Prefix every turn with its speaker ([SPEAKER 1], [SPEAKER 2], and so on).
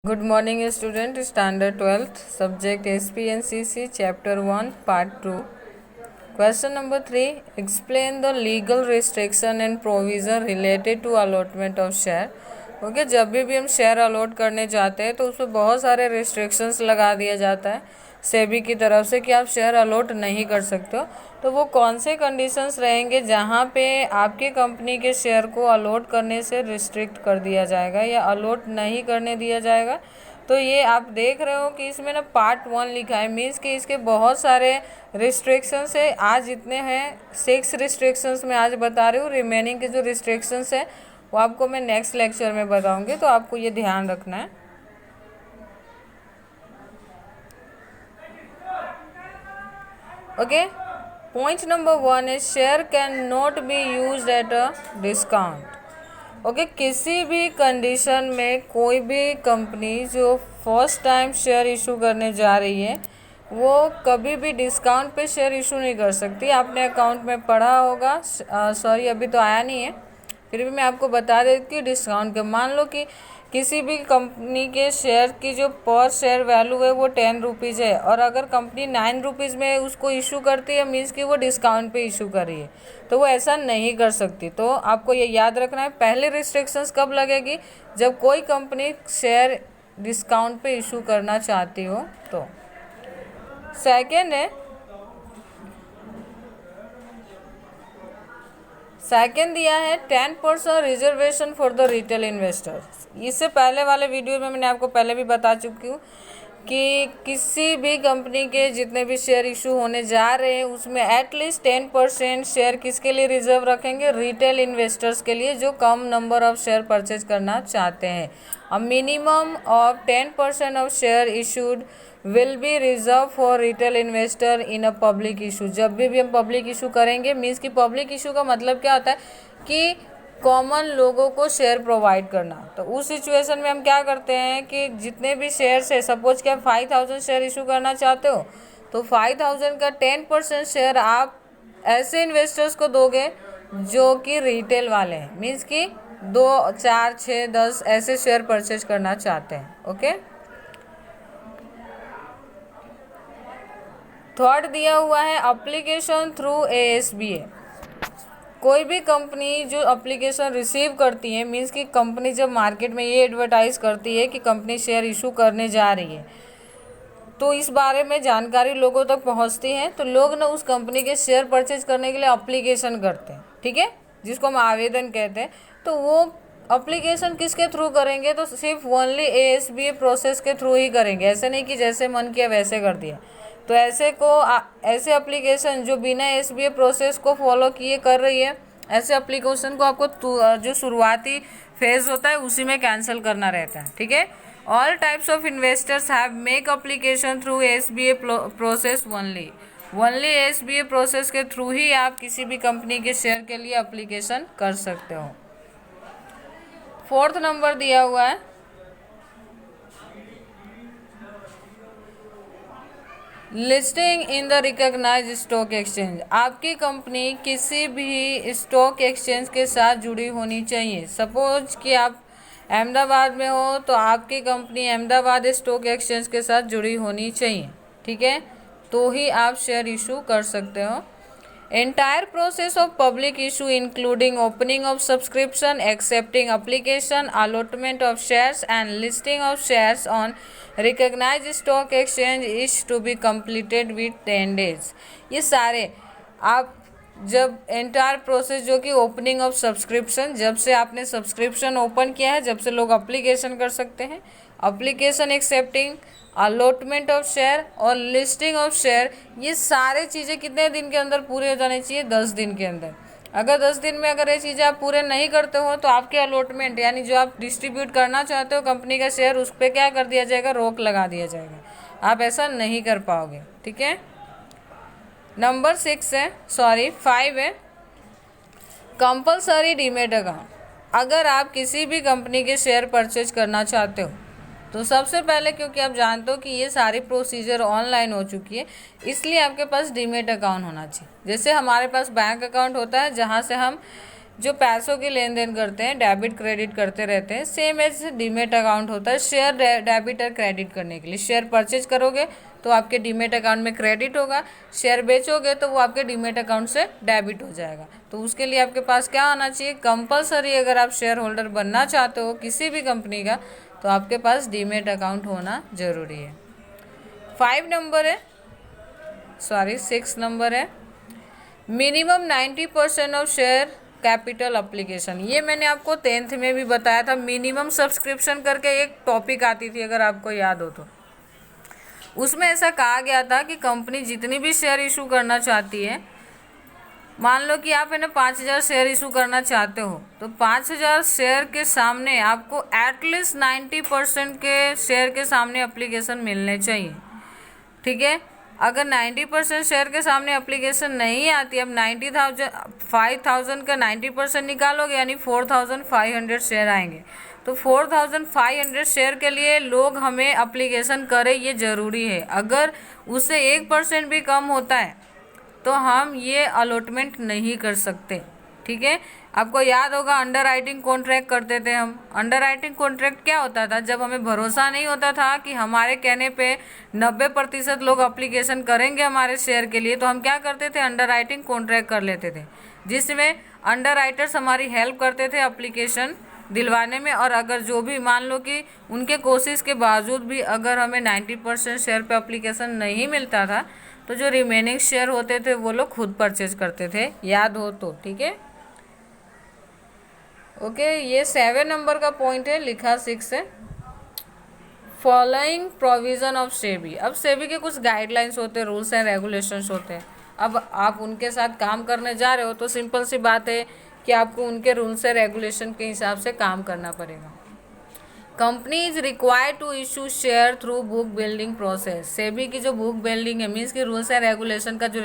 [SPEAKER 1] Good morning student, standard 12th, subject SPNCC, chapter 1, part 2. Question number 3, explain the legal restriction and provision related to allotment of share. Okay जब भी हम share allot करने जाते हैं तो उसमें बहुत सारे रिस्ट्रिक्शंस लगा दिया जाता है सेबी की तरफ से कि आप शेयर अलॉट नहीं कर सकते हो। तो वो कौन से कंडीशंस रहेंगे जहाँ पे आपके कंपनी के शेयर को अलॉट करने से रिस्ट्रिक्ट कर दिया जाएगा या अलॉट नहीं करने दिया जाएगा। तो ये आप देख रहे हो कि इसमें ना पार्ट 1 लिखा है, मीन्स कि इसके बहुत सारे रिस्ट्रिक्शंस है। आज इतने हैं 6 रिस्ट्रिक्शंस मैं आज बता रही हूँ, रिमेनिंग के जो रिस्ट्रिक्शंस है वो आपको मैं नेक्स्ट लेक्चर में बताऊंगी, तो आपको ये ध्यान रखना है। ओके, पॉइंट नंबर 1 है share can not be used at a discount. Okay, किसी भी कंडीशन में कोई भी कंपनी जो फर्स्ट टाइम शेयर इशू करने जा रही है वो कभी भी डिस्काउंट पे शेयर इशू नहीं कर सकती। आपने अकाउंट में पढ़ा होगा, सॉरी अभी तो आया नहीं है, फिर भी मैं आपको बता देती हूँ डिस्काउंट के। मान लो कि किसी भी कंपनी के शेयर की जो पर शेयर वैल्यू है वो 10 रुपीज़ है और अगर कंपनी 9 रुपीज़ में उसको इशू करती है, मीन्स कि वो डिस्काउंट पे इशू कर रही है, तो वो ऐसा नहीं कर सकती। तो आपको ये याद रखना है, पहले रिस्ट्रिक्शंस कब लगेगी, जब कोई कंपनी शेयर डिस्काउंट पे इशू करना चाहती हो। तो सेकेंड दिया है 10% reservation for the retail investors. इससे पहले वाले वीडियो में मैंने आपको पहले भी बता चुकी हूँ कि किसी भी कंपनी के जितने भी शेयर इशू होने जा रहे हैं उसमें एटलीस्ट 10% शेयर किसके लिए रिजर्व रखेंगे, रिटेल इन्वेस्टर्स के लिए जो कम नंबर ऑफ शेयर परचेज करना चाहते हैं। A minimum of 10% of share issued will be reserve for retail investor in a public issue. जब भी हम पब्लिक इशू करेंगे, मीन्स कि पब्लिक इशू का मतलब क्या होता है कि कॉमन लोगों को शेयर प्रोवाइड करना। तो उस सिचुएशन में हम क्या करते हैं कि जितने भी शेयर्स है, सपोज कि आप 5000 शेयर इशू करना चाहते हो तो 5000 का 10% शेयर आप ऐसे इन्वेस्टर्स को दोगे जो कि रिटेल वाले हैं, मीन्स कि 2, 4, 6, 10 ऐसे शेयर परचेज करना चाहते हैं। ओके, थर्ड दिया हुआ है एप्लीकेशन थ्रू ASBA। कोई भी कंपनी जो एप्लीकेशन रिसीव करती है, मीन्स कि कंपनी जब मार्केट में ये एडवर्टाइज करती है कि कंपनी शेयर इशू करने जा रही है, तो इस बारे में जानकारी लोगों तक पहुंचती है, तो लोग ना उस कंपनी के शेयर परचेज करने के लिए एप्लीकेशन करते हैं, ठीक है, जिसको हम आवेदन कहते हैं। तो वो एप्लीकेशन किसके थ्रू करेंगे, तो सिर्फ ओनली ASBA प्रोसेस के थ्रू ही करेंगे। ऐसे नहीं कि जैसे मन किया वैसे कर दिया। तो ऐसे एप्लीकेशन जो बिना ASBA प्रोसेस को फॉलो किए कर रही है, ऐसे एप्लीकेशन को आपको जो शुरुआती फेज होता है उसी में कैंसिल करना रहता है, ठीक है। All types of investors have make application through ASBA process only ASBA process के थ्रू ही आप किसी भी कंपनी के शेयर के लिए एप्लीकेशन कर सकते हो। फोर्थ नंबर दिया हुआ है listing in the recognised stock exchange. आपकी कंपनी किसी भी स्टॉक एक्सचेंज के साथ जुड़ी होनी चाहिए। सपोज कि आप अहमदाबाद में हो तो आपकी कंपनी अहमदाबाद स्टॉक एक्सचेंज के साथ जुड़ी होनी चाहिए, ठीक है, तो ही आप शेयर इशू कर सकते हो। Entire process of public issue including opening of subscription, accepting application, allotment of shares and listing of shares on recognized stock exchange is to be completed with 10 days। ये सारे आप जब एंटायर प्रोसेस जो कि opening of subscription, जब से आपने subscription open किया है जब से लोग अप्लीकेशन कर सकते हैं, application accepting, allotment of share और लिस्टिंग ऑफ शेयर, ये सारे चीज़ें कितने दिन के अंदर पूरे हो जाने चाहिए, 10 दिन के अंदर। अगर 10 दिन में अगर ये चीज़ें आप पूरे नहीं करते हो तो आपके अलॉटमेंट यानी जो आप डिस्ट्रीब्यूट करना चाहते हो कंपनी का शेयर, उस पर क्या कर दिया जाएगा, रोक लगा दिया जाएगा, आप ऐसा नहीं कर पाओगे, ठीक है। नंबर 5 है कंपलसरी डीमेट अकाउंट। अगर आप किसी भी कंपनी के शेयर परचेज करना चाहते हो तो सबसे पहले, क्योंकि आप जानते हो कि ये सारी प्रोसीजर ऑनलाइन हो चुकी है, इसलिए आपके पास डीमेट अकाउंट होना चाहिए। जैसे हमारे पास बैंक अकाउंट होता है जहाँ से हम जो पैसों की लेन देन करते हैं, डेबिट क्रेडिट करते रहते हैं, सेम एज डीमेट अकाउंट होता है शेयर डेबिट और क्रेडिट करने के लिए। शेयर परचेज करोगे तो आपके डीमेट अकाउंट में क्रेडिट होगा, शेयर बेचोगे तो वो आपके डीमेट अकाउंट से डेबिट हो जाएगा। तो उसके लिए आपके पास क्या आना चाहिए, कंपलसरी अगर आप शेयर होल्डर बनना चाहते हो किसी भी कंपनी का तो आपके पास डीमेट अकाउंट होना ज़रूरी है। 6 नंबर है minimum 90% of share capital application. ये मैंने आपको 10th में भी बताया था, मिनिमम सब्सक्रिप्शन करके एक टॉपिक आती थी अगर आपको याद हो तो। उसमें ऐसा कहा गया था कि कंपनी जितनी भी शेयर इशू करना चाहती है, मान लो कि आप है ना 5000 शेयर इशू करना चाहते हो, तो 5000 शेयर के सामने आपको एटलीस्ट 90% के शेयर के सामने अप्लीकेशन मिलने चाहिए। ठीक है, अगर 90% शेयर के सामने एप्लीकेशन नहीं आती, अब 5,000 का 90% निकालोगे यानी 4,500 शेयर आएंगे। तो 4,500 शेयर के लिए लोग हमें एप्लीकेशन करें, ये ज़रूरी है। अगर उससे 1% भी कम होता है तो हम ये अलॉटमेंट नहीं कर सकते। ठीक है, आपको याद होगा अंडर राइटिंग कॉन्ट्रैक्ट करते थे हम। अंडर राइटिंग कॉन्ट्रैक्ट क्या होता था, जब हमें भरोसा नहीं होता था कि हमारे कहने पे 90% लोग अप्लीकेशन करेंगे हमारे शेयर के लिए, तो हम क्या करते थे, अंडर राइटिंग कॉन्ट्रैक्ट कर लेते थे, जिसमें अंडर राइटर्स हमारी हेल्प करते थे अप्लीकेशन दिलवाने में। और अगर जो भी मान लो कि उनके कोशिश के बावजूद भी अगर हमें 90% शेयर पे अप्लीकेशन नहीं मिलता था तो जो रिमेनिंग शेयर होते थे वो लोग खुद परचेज करते थे, याद हो तो। ठीक है, ओके, ये 7 नंबर का पॉइंट है, लिखा 6 है। Following provision of SEBI. अब सेबी के कुछ गाइडलाइंस होते हैं, रूल्स एंड रेगुलेशंस होते हैं। अब आप उनके साथ काम करने जा रहे हो तो सिंपल सी बात है कि आपको उनके रूल्स एंड रेगुलेशन के हिसाब से काम करना पड़ेगा। Company is required to issue share through book building process. SEBI की जो बुक बिल्डिंग है मीन्स की रूल्स एंड रेगुलेशन का जो